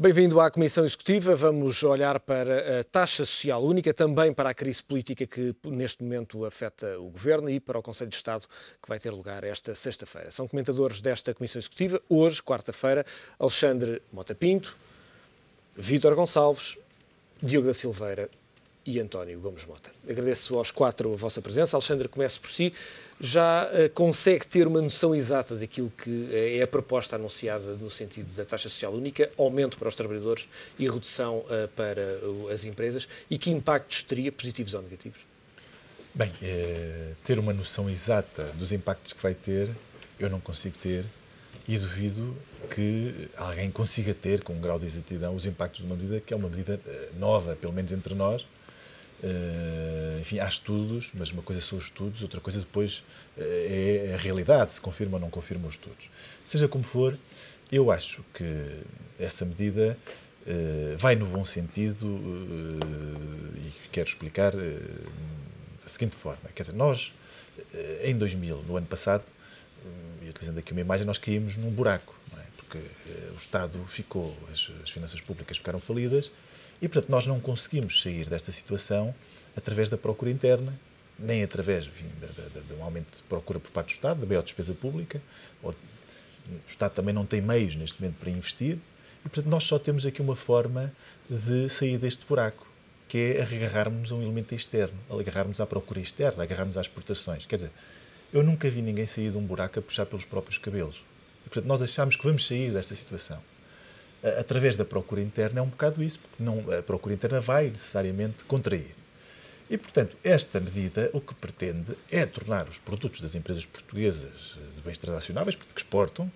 Bem-vindo à Comissão Executiva. Vamos olhar para a taxa social única, também para a crise política que neste momento afeta o Governo e para o Conselho de Estado que vai ter lugar esta sexta-feira. São comentadores desta Comissão Executiva, hoje, quarta-feira, Alexandre Mota Pinto, Vítor Gonçalves, Diogo da Silveira e António Gomes Mota. Agradeço aos quatro a vossa presença. Alexandre, comece por si. Já consegue ter uma noção exata daquilo que é a proposta anunciada no sentido da taxa social única, aumento para os trabalhadores e redução para as empresas, e que impactos teria, positivos ou negativos? Bem, ter uma noção exata dos impactos que vai ter, eu não consigo ter, e duvido que alguém consiga ter, com um grau de exatidão, os impactos de uma medida que é uma medida nova, pelo menos entre nós. Enfim, há estudos, mas uma coisa são os estudos, outra coisa depois é a realidade, se confirma ou não confirma os estudos. Seja como for, eu acho que essa medida vai no bom sentido e quero explicar da seguinte forma. Quer dizer, nós, em 2000, no ano passado, e utilizando aqui uma imagem, nós caímos num buraco, não é? Porque o Estado ficou, as finanças públicas ficaram falidas, e, portanto, nós não conseguimos sair desta situação através da procura interna, nem através, enfim, de um aumento de procura por parte do Estado, da maior despesa pública. O Estado também não tem meios, neste momento, para investir. E, portanto, nós só temos aqui uma forma de sair deste buraco, que é agarrarmos a um elemento externo, agarrarmos à procura externa, agarrarmos às exportações. Quer dizer, eu nunca vi ninguém sair de um buraco a puxar pelos próprios cabelos. E, portanto, nós achamos que vamos sair desta situação através da procura interna. É um bocado isso, porque a procura interna vai necessariamente contrair. E, portanto, esta medida o que pretende é tornar os produtos das empresas portuguesas de bens transacionáveis, que exportam,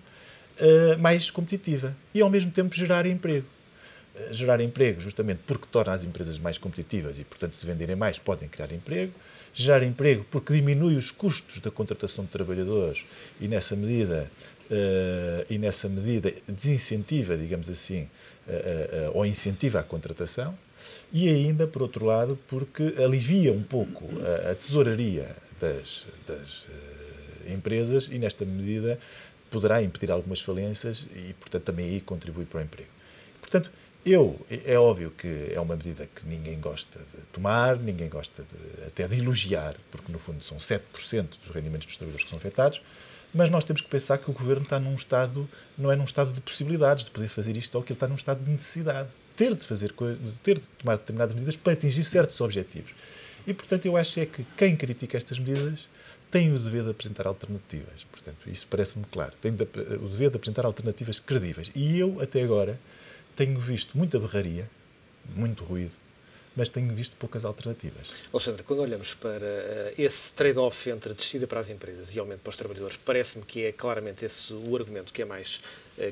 mais competitiva e, ao mesmo tempo, gerar emprego. Gerar emprego justamente porque torna as empresas mais competitivas e, portanto, se venderem mais, podem criar emprego. Gerar emprego porque diminui os custos da contratação de trabalhadores e, nessa medida, desincentiva, digamos assim, ou incentiva a contratação. E ainda, por outro lado, porque alivia um pouco a tesouraria das empresas e, nesta medida, poderá impedir algumas falências e, portanto, também aí contribui para o emprego. Portanto, é óbvio que é uma medida que ninguém gosta de tomar, ninguém gosta até de elogiar, porque, no fundo, são 7% dos rendimentos dos trabalhadores que são afetados, mas nós temos que pensar que o Governo está num estado, não é num estado de possibilidades de poder fazer isto, ou que ele está num estado de necessidade, ter de tomar determinadas medidas para atingir certos objetivos. E, portanto, eu acho que quem critica estas medidas tem o dever de apresentar alternativas. Portanto, isso parece-me claro. Tem o dever de apresentar alternativas credíveis. E eu, até agora, tenho visto muita berraria, muito ruído, mas tenho visto poucas alternativas. Alexandre, quando olhamos para esse trade-off entre a descida para as empresas e aumento para os trabalhadores, parece-me que é claramente esse o argumento que é mais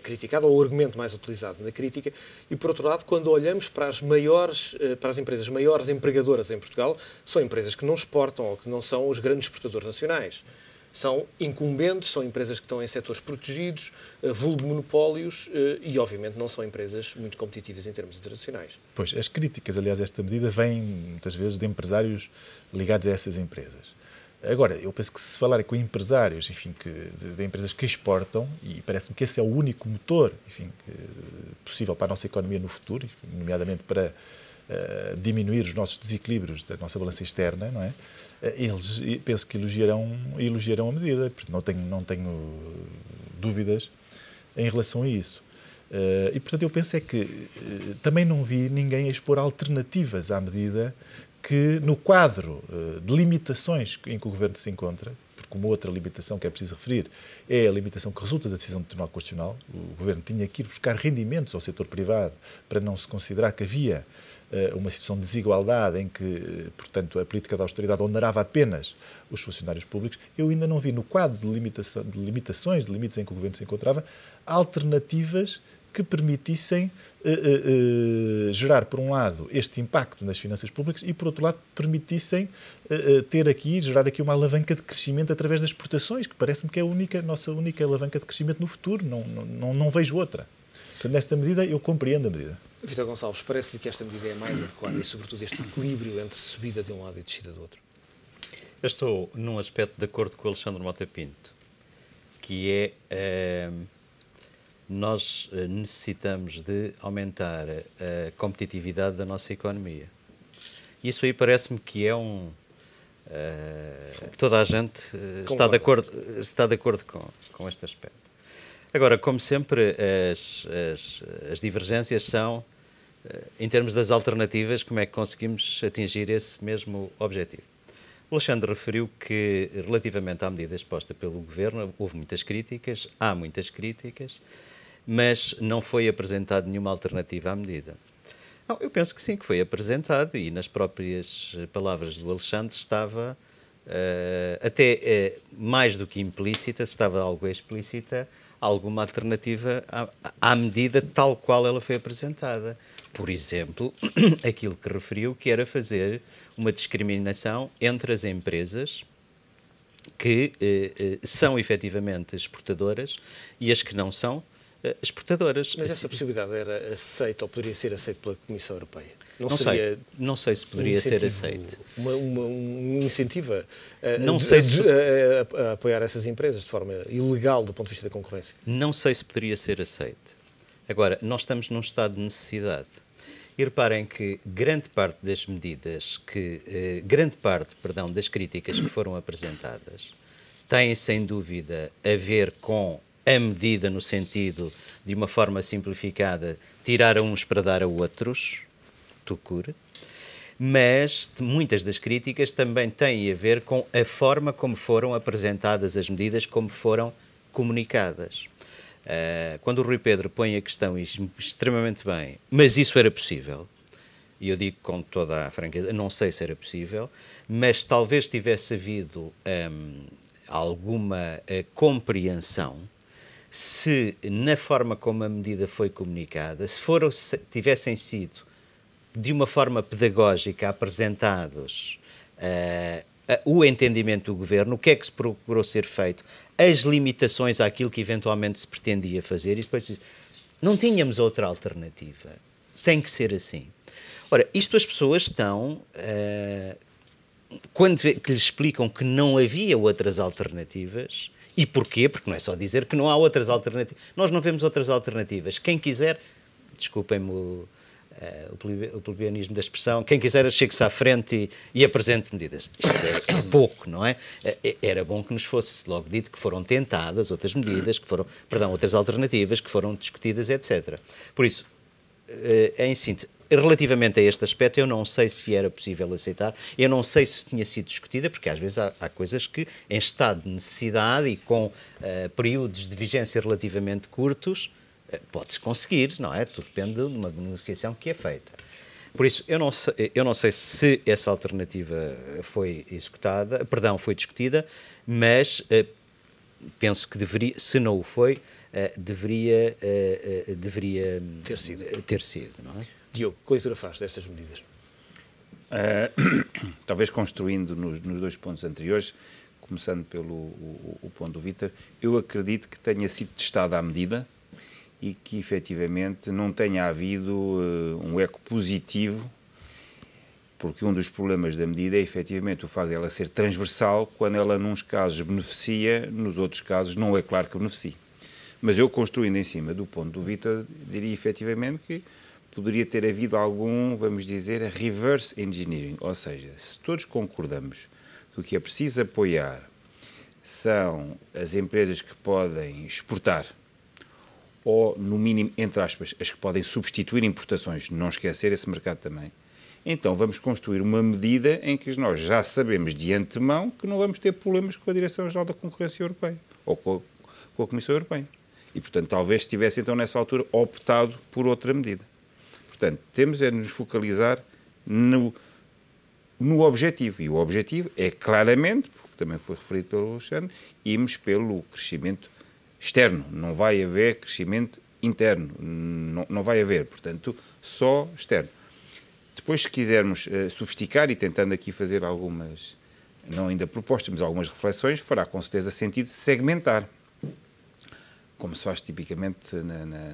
criticado, ou o argumento mais utilizado na crítica. E, por outro lado, quando olhamos para as empresas maiores empregadoras em Portugal, são empresas que não exportam ou que não são os grandes exportadores nacionais. São incumbentes, são empresas que estão em setores protegidos, vulgo monopólios, e obviamente não são empresas muito competitivas em termos internacionais. Pois, as críticas, aliás, a esta medida vêm muitas vezes de empresários ligados a essas empresas. Agora, eu penso que se falarem com empresários, enfim, de empresas que exportam, e parece-me que esse é o único motor, enfim, possível para a nossa economia no futuro, nomeadamente para diminuir os nossos desequilíbrios da nossa balança externa, não é? Eles, penso que elogiarão a medida, porque não tenho dúvidas em relação a isso. E, portanto, eu penso que também não vi ninguém expor alternativas à medida que, no quadro de limitações em que o Governo se encontra, porque uma outra limitação que é preciso referir é a limitação que resulta da decisão do Tribunal Constitucional. O Governo tinha que ir buscar rendimentos ao setor privado para não se considerar que havia uma situação de desigualdade em que, portanto, a política de austeridade onerava apenas os funcionários públicos. Eu ainda não vi, no quadro de limitações, de limites em que o Governo se encontrava, alternativas que permitissem gerar, por um lado, este impacto nas finanças públicas e, por outro lado, permitissem gerar aqui uma alavanca de crescimento através das exportações, que parece-me que é a nossa única alavanca de crescimento no futuro. Não vejo outra. Portanto, nesta medida, eu compreendo a medida. Vítor Gonçalves, parece-lhe que esta medida é mais adequada e, sobretudo, este equilíbrio entre subida de um lado e descida do outro? Eu estou num aspecto de acordo com o Alexandre Mota Pinto, que é nós necessitamos de aumentar a competitividade da nossa economia. Isso aí parece-me que é toda a gente está de acordo com este aspecto. Agora, como sempre, as divergências são, em termos das alternativas, como é que conseguimos atingir esse mesmo objetivo. O Alexandre referiu que, relativamente à medida exposta pelo Governo, houve muitas críticas, há muitas críticas, mas não foi apresentada nenhuma alternativa à medida. Não, eu penso que sim, que foi apresentado, e nas próprias palavras do Alexandre estava, até mais do que implícita, estava algo explícita, alguma alternativa à medida tal qual ela foi apresentada. Por exemplo, aquilo que referiu, que era fazer uma discriminação entre as empresas que são efetivamente exportadoras e as que não são exportadoras. Mas essa possibilidade era aceita ou poderia ser aceita pela Comissão Europeia? Não sei se poderia ser aceito. Um incentivo a apoiar essas empresas de forma ilegal do ponto de vista da concorrência? Não sei se poderia ser aceito. Agora, nós estamos num estado de necessidade. E reparem que grande parte das medidas, das críticas que foram apresentadas têm, sem dúvida, a ver com a medida no sentido de uma forma simplificada, tirar a uns para dar a outros, mas muitas das críticas também têm a ver com a forma como foram apresentadas as medidas, como foram comunicadas. Quando o Rui Pedro põe a questão extremamente bem, mas isso era possível, e eu digo com toda a franqueza, não sei se era possível, mas talvez tivesse havido alguma compreensão se na forma como a medida foi comunicada, se tivessem sido de uma forma pedagógica apresentados o entendimento do Governo, o que é que se procurou ser feito, as limitações àquilo que eventualmente se pretendia fazer, e depois não tínhamos outra alternativa. Tem que ser assim. Ora, isto as pessoas estão, quando que lhes explicam que não havia outras alternativas, e porquê? Porque não é só dizer que não há outras alternativas. Nós não vemos outras alternativas. Quem quiser, desculpem-me o plebeanismo da expressão, quem quiser chegue-se à frente e apresente medidas. Isto é pouco, não é? Era bom que nos fosse logo dito que foram tentadas outras medidas, outras alternativas que foram discutidas, etc. Por isso, em síntese, relativamente a este aspecto, eu não sei se era possível aceitar, eu não sei se tinha sido discutida, porque às vezes há coisas que, em estado de necessidade e com períodos de vigência relativamente curtos, pode-se conseguir, não é? Tudo depende de uma negociação que é feita. Por isso, eu não sei se essa alternativa foi foi discutida, mas penso que deveria, se não o foi, deveria ter sido, não é? Diogo, que leitura faz destas medidas? Talvez construindo nos dois pontos anteriores, começando pelo o ponto do Vítor, eu acredito que tenha sido testada à medida e que efetivamente não tenha havido um eco positivo, porque um dos problemas da medida é efetivamente o facto de ela ser transversal, quando ela nos casos beneficia, nos outros casos não é claro que beneficie. Mas eu, construindo em cima do ponto do Vítor, diria efetivamente que poderia ter havido algum, vamos dizer, reverse engineering, ou seja, se todos concordamos que o que é preciso apoiar são as empresas que podem exportar, ou, no mínimo, entre aspas, as que podem substituir importações, não esquecer esse mercado também, então vamos construir uma medida em que nós já sabemos de antemão que não vamos ter problemas com a Direção-Geral da Concorrência Europeia, ou com a Comissão Europeia. E, portanto, talvez tivesse, então, nessa altura, optado por outra medida. Portanto, temos é de nos focalizar no objetivo, e o objetivo é claramente, porque também foi referido pelo Alexandre, irmos pelo crescimento externo, não vai haver crescimento interno, não vai haver, portanto, só externo. Depois, se quisermos sofisticar e tentando aqui fazer algumas, não ainda propostas, mas algumas reflexões, fará com certeza sentido segmentar, como se faz tipicamente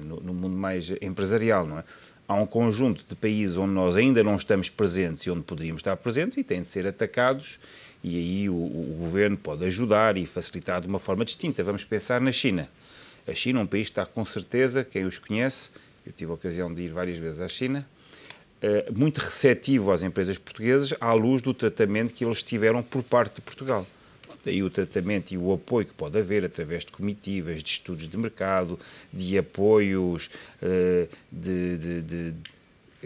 no mundo mais empresarial, não é? Há um conjunto de países onde nós ainda não estamos presentes e onde poderíamos estar presentes e têm de ser atacados, e aí o governo pode ajudar e facilitar de uma forma distinta. Vamos pensar na China. A China é um país que está com certeza, quem os conhece, eu tive a ocasião de ir várias vezes à China, muito receptivo às empresas portuguesas à luz do tratamento que eles tiveram por parte de Portugal. Daí o tratamento e o apoio que pode haver através de comitivas, de estudos de mercado, de apoios, quer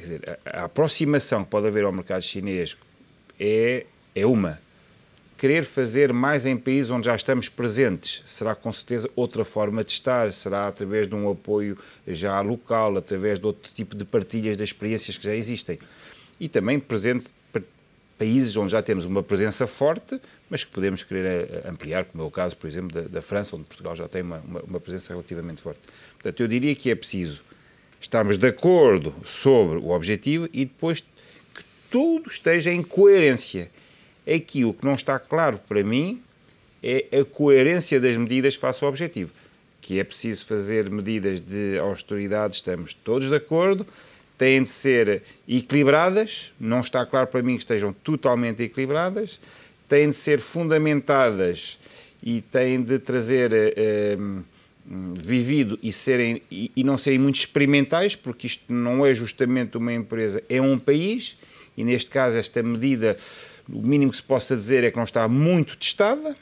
dizer, a aproximação que pode haver ao mercado chinês é uma. Querer fazer mais em países onde já estamos presentes será com certeza outra forma de estar, será através de um apoio já local, através de outro tipo de partilhas de experiências que já existem. E também presente países onde já temos uma presença forte, mas que podemos querer ampliar, como é o caso, por exemplo, da França, onde Portugal já tem uma presença relativamente forte. Portanto, eu diria que é preciso estarmos de acordo sobre o objetivo e depois que tudo esteja em coerência. Aqui o que não está claro para mim é a coerência das medidas face ao objetivo. Que é preciso fazer medidas de austeridade, estamos todos de acordo, têm de ser equilibradas, não está claro para mim que estejam totalmente equilibradas, têm de ser fundamentadas e têm de trazer vivido e não serem muito experimentais, porque isto não é justamente uma empresa, é um país, e neste caso esta medida, o mínimo que se possa dizer é que não está muito testada.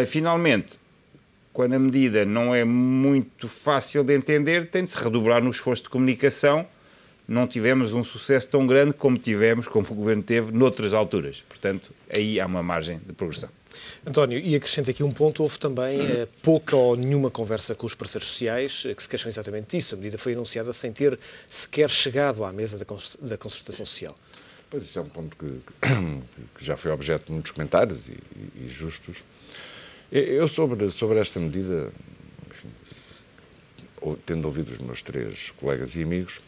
Finalmente, quando a medida não é muito fácil de entender, tem de se redobrar no esforço de comunicação. Não tivemos um sucesso tão grande como o Governo teve noutras alturas. Portanto, aí há uma margem de progressão. António, e acrescento aqui um ponto, houve também pouca ou nenhuma conversa com os parceiros sociais que se queixam exatamente disso. A medida foi anunciada sem ter sequer chegado à mesa da concertação social. Pois isso é um ponto que já foi objeto de muitos comentários e justos. Eu sobre esta medida, enfim, tendo ouvido os meus 3 colegas e amigos,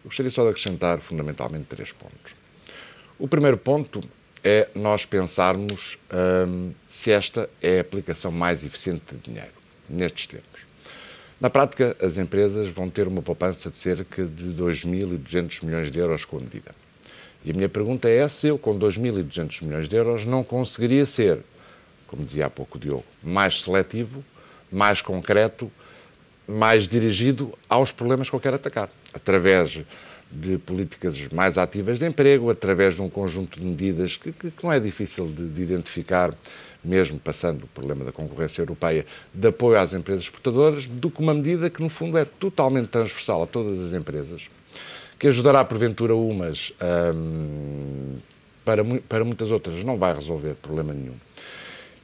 eu gostaria só de acrescentar fundamentalmente 3 pontos. O primeiro ponto é nós pensarmos se esta é a aplicação mais eficiente de dinheiro, nestes termos. Na prática, as empresas vão ter uma poupança de cerca de 2.200 milhões de euros com a medida. E a minha pergunta é se eu, com 2.200 milhões de euros, não conseguiria ser, como dizia há pouco o Diogo, mais seletivo, mais concreto, mais dirigido aos problemas que eu quero atacar, através de políticas mais ativas de emprego, através de um conjunto de medidas que não é difícil de identificar, mesmo passando o problema da concorrência europeia, de apoio às empresas exportadoras, do que uma medida que, no fundo, é totalmente transversal a todas as empresas, que ajudará, porventura, umas, para muitas outras não vai resolver problema nenhum.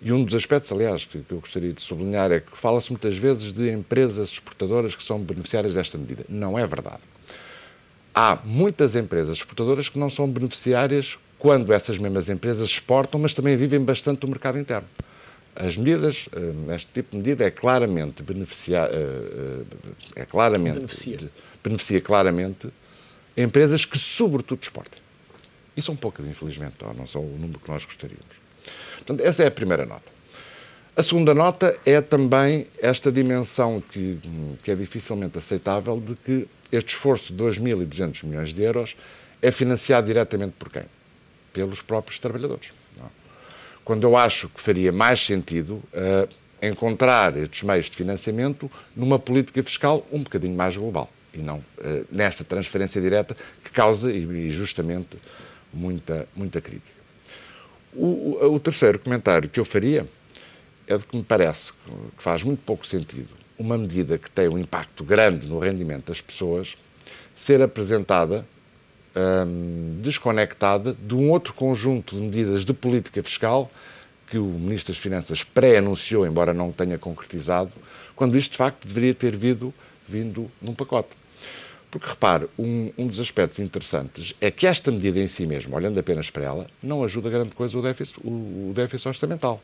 E um dos aspectos, aliás, que eu gostaria de sublinhar é que fala-se muitas vezes de empresas exportadoras que são beneficiárias desta medida. Não é verdade. Há muitas empresas exportadoras que não são beneficiárias quando essas mesmas empresas exportam, mas também vivem bastante do mercado interno. As medidas, este tipo de medida beneficia claramente empresas que, sobretudo, exportem. E são poucas, infelizmente, não são o número que nós gostaríamos. Portanto, essa é a primeira nota. A segunda nota é também esta dimensão que é dificilmente aceitável de que este esforço de 2.200 milhões de euros é financiado diretamente por quem? Pelos próprios trabalhadores. Não? Quando eu acho que faria mais sentido encontrar estes meios de financiamento numa política fiscal um bocadinho mais global e não nesta transferência direta que causa, e justamente, muita crítica. O terceiro comentário que eu faria é de que me parece que faz muito pouco sentido uma medida que tem um impacto grande no rendimento das pessoas ser apresentada desconectada de um outro conjunto de medidas de política fiscal que o Ministro das Finanças pré-anunciou, embora não tenha concretizado, quando isto de facto deveria ter vindo num pacote. Porque, repare, um dos aspectos interessantes é que esta medida em si mesma, olhando apenas para ela, não ajuda grande coisa o déficit orçamental.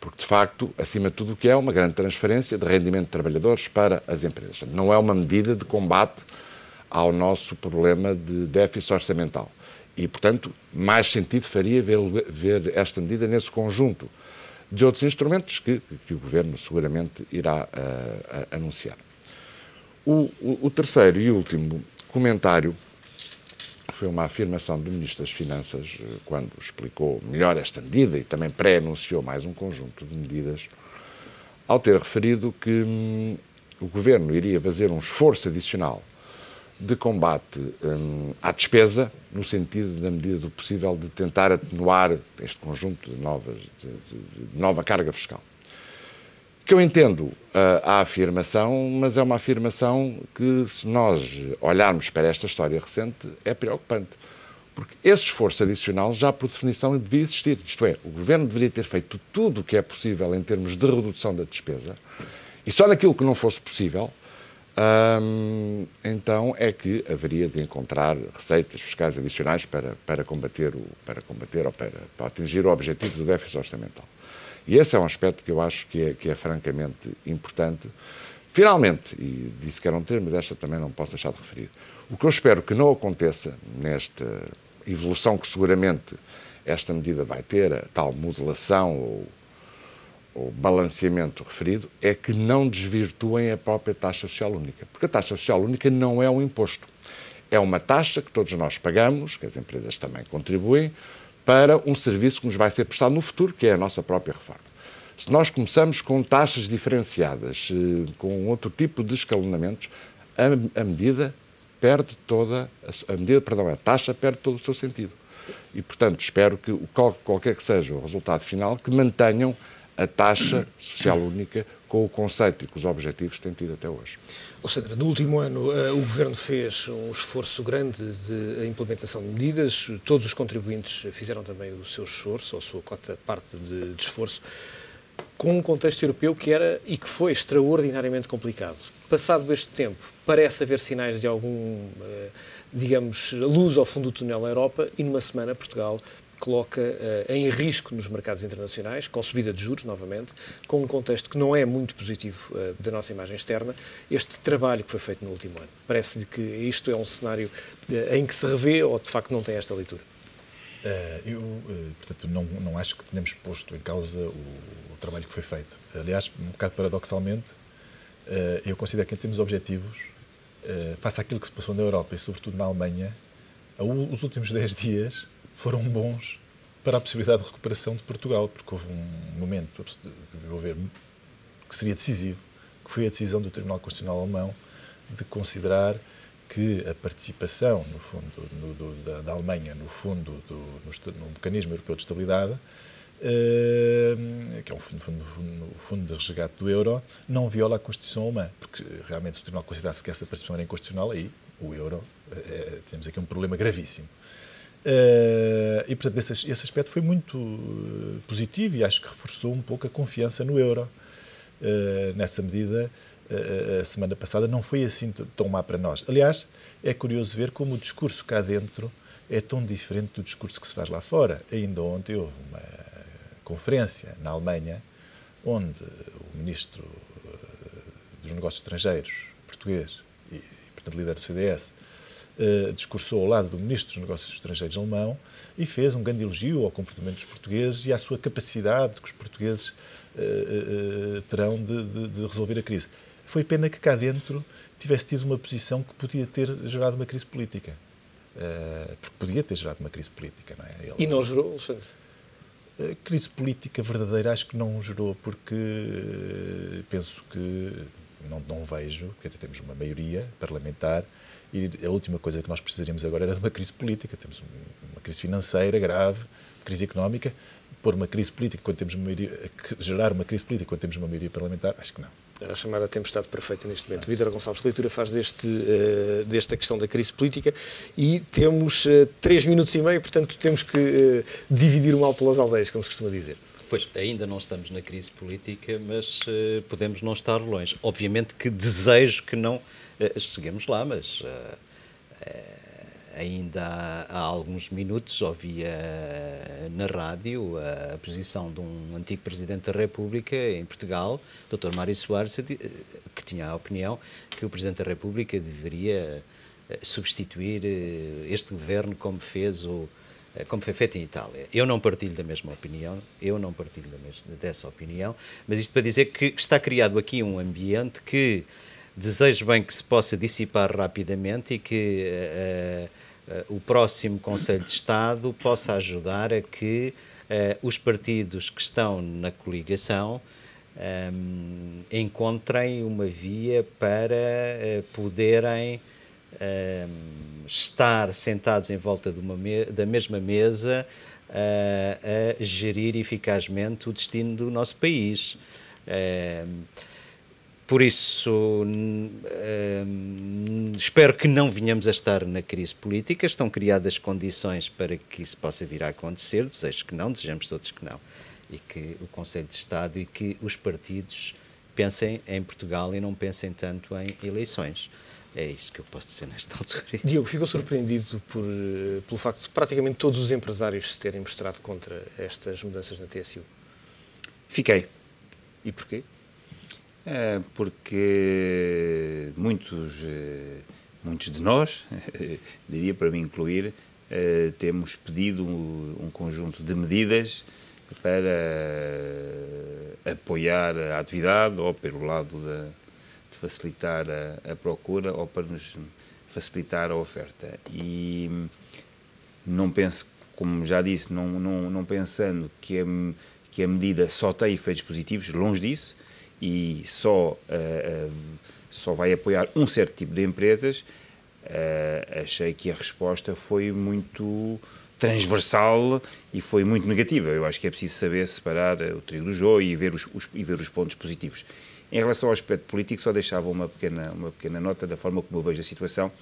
Porque, de facto, acima de tudo o que é uma grande transferência de rendimento de trabalhadores para as empresas. Não é uma medida de combate ao nosso problema de déficit orçamental. E, portanto, mais sentido faria ver esta medida nesse conjunto de outros instrumentos que o Governo seguramente irá anunciar. O terceiro e último comentário foi uma afirmação do Ministro das Finanças quando explicou melhor esta medida e também pré-anunciou mais um conjunto de medidas ao ter referido que o Governo iria fazer um esforço adicional de combate à despesa, no sentido, na medida do possível, de tentar atenuar este conjunto de nova carga fiscal. Que eu entendo a afirmação, mas é uma afirmação que, se nós olharmos para esta história recente, é preocupante. Porque esse esforço adicional já, por definição, devia existir. Isto é, o Governo deveria ter feito tudo o que é possível em termos de redução da despesa, e só naquilo que não fosse possível, então é que haveria de encontrar receitas fiscais adicionais para combater ou para atingir o objetivo do déficit orçamental. E esse é um aspecto que eu acho que é francamente importante. Finalmente, e disse que era um termo, mas esta também não posso deixar de referir, o que eu espero que não aconteça nesta evolução que seguramente esta medida vai ter, a tal modelação ou balanceamento referido, é que não desvirtuem a própria taxa social única. Porque a taxa social única não é um imposto. É uma taxa que todos nós pagamos, que as empresas também contribuem, para um serviço que nos vai ser prestado no futuro, que é a nossa própria reforma. Se nós começamos com taxas diferenciadas, com outro tipo de escalonamentos, a medida perde toda, a taxa perde todo o seu sentido. E, portanto, espero que, qualquer que seja o resultado final, que mantenham a taxa social única com o conceito e com os objetivos que tem tido até hoje. Alexandre, no último ano o Governo fez um esforço grande de implementação de medidas, todos os contribuintes fizeram também o seu esforço, ou a sua parte de esforço, com um contexto europeu que era e que foi extraordinariamente complicado. Passado este tempo, parece haver sinais de algum, digamos, luz ao fundo do túnel na Europa, e numa semana Portugal coloca em risco nos mercados internacionais, com subida de juros, novamente, com um contexto que não é muito positivo da nossa imagem externa, este trabalho que foi feito no último ano. Parece-lhe que isto é um cenário em que se revê ou, de facto, não tem esta leitura? Portanto, não acho que tenhamos posto em causa o trabalho que foi feito. Aliás, um bocado paradoxalmente, eu considero que, em termos objetivos, face àquilo que se passou na Europa e, sobretudo, na Alemanha, os últimos 10 dias foram bons para a possibilidade de recuperação de Portugal, porque houve um momento, de meu ver, que seria decisivo, que foi a decisão do Tribunal Constitucional Alemão de considerar que a participação, no fundo, da Alemanha no Mecanismo Europeu de Estabilidade, que é um fundo de resgate do euro, não viola a Constituição alemã, porque realmente, se o Tribunal considerasse que essa participação era inconstitucional, aí o euro, temos aqui um problema gravíssimo. E, portanto, esse aspecto foi muito positivo e acho que reforçou um pouco a confiança no euro. Nessa medida, a semana passada não foi assim tão má para nós. Aliás, é curioso ver como o discurso cá dentro é tão diferente do discurso que se faz lá fora. Ainda ontem houve uma conferência na Alemanha onde o ministro dos Negócios Estrangeiros português e portanto, líder do CDS, discursou ao lado do Ministro dos Negócios Estrangeiros alemão e fez um grande elogio ao comportamento dos portugueses e à sua capacidade que os portugueses terão de resolver a crise. Foi pena que cá dentro tivesse tido uma posição que podia ter gerado uma crise política. Porque podia ter gerado uma crise política, não é? E não gerou, Alexandre? Crise política verdadeira acho que não gerou, porque penso que não vejo, quer dizer, temos uma maioria parlamentar e a última coisa que nós precisaríamos agora era de uma crise política. Temos uma crise financeira grave, crise económica. Pôr uma crise política quando temos uma maioria, gerar uma crise política quando temos uma maioria parlamentar, acho que não. Era a chamada tempestade perfeita neste momento. Vítor Gonçalves, que leitura faz desta questão da crise política? E temos 3 minutos e meio, portanto temos que dividir o mal pelas aldeias, como se costuma dizer. Pois, ainda não estamos na crise política, mas podemos não estar longe. Obviamente que desejo que não cheguemos lá, mas ainda há alguns minutos ouvia na rádio a posição de um antigo Presidente da República em Portugal, Dr. Mário Soares, que tinha a opinião que o Presidente da República deveria substituir este governo como foi feito em Itália. Eu não partilho da mesma opinião, dessa opinião, mas isto para dizer que está criado aqui um ambiente que desejo bem que se possa dissipar rapidamente e que o próximo Conselho de Estado possa ajudar a que os partidos que estão na coligação encontrem uma via para poderem estar sentados em volta da mesma mesa a gerir eficazmente o destino do nosso país. Por isso, espero que não venhamos a estar na crise política. Estão criadas condições para que isso possa vir a acontecer. Desejo que não, desejamos todos que não. E que o Conselho de Estado e que os partidos pensem em Portugal e não pensem tanto em eleições. É isso que eu posso dizer nesta altura. Diogo, ficou surpreendido pelo facto de praticamente todos os empresários se terem mostrado contra estas mudanças na TSU? Fiquei. E porquê? Porque muitos de nós, diria para me incluir, temos pedido um conjunto de medidas para apoiar a atividade, ou pelo lado de facilitar a procura, ou para nos facilitar a oferta. E não penso, como já disse, não pensando que a medida só tem efeitos positivos, longe disso, e só vai apoiar um certo tipo de empresas, achei que a resposta foi muito transversal e foi muito negativa. Eu acho que é preciso saber separar o trigo do joio e ver os pontos positivos. Em relação ao aspecto político, só deixava uma pequena nota da forma como eu vejo a situação.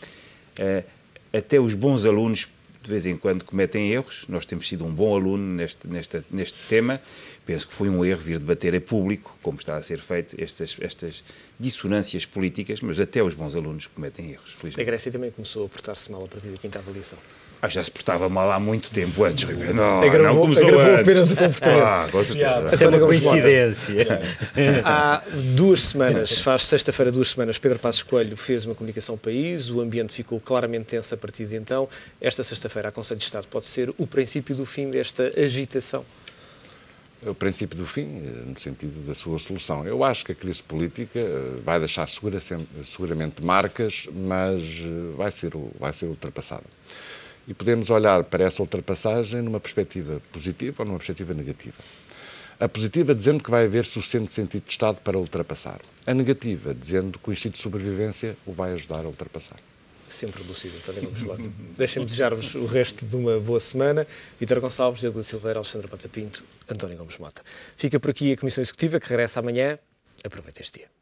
Até os bons alunos, de vez em quando, cometem erros. Nós temos sido um bom aluno neste tema. Penso que foi um erro vir debater a público, como está a ser feito, estas dissonâncias políticas, mas até os bons alunos cometem erros, felizmente. A Grécia também começou a portar-se mal a partir da quinta avaliação. Já se portava mal há muito tempo antes, Ribeiro. Não começou antes. Apenas o comportamento. Com certeza. Isso é uma coincidência. Há 2 semanas, faz sexta-feira 2 semanas, Pedro Passos Coelho fez uma comunicação ao país, o ambiente ficou claramente tenso a partir de então. Esta sexta-feira, a Conselho de Estado pode ser o princípio do fim desta agitação? O princípio do fim, no sentido da sua solução. Eu acho que a crise política vai deixar seguramente marcas, mas vai ser ultrapassada. E podemos olhar para essa ultrapassagem numa perspectiva positiva ou numa perspectiva negativa. A positiva dizendo que vai haver suficiente sentido de Estado para ultrapassar. A negativa dizendo que o instinto de sobrevivência o vai ajudar a ultrapassar. Sempre lúcido, António Gomes Mota. Deixem-me desejar-vos o resto de uma boa semana. Vítor Gonçalves, Diogo Silveira, Alexandre Pata Pinto, António Gomes Mota. Fica por aqui a Comissão Executiva, que regressa amanhã. Aproveite este dia.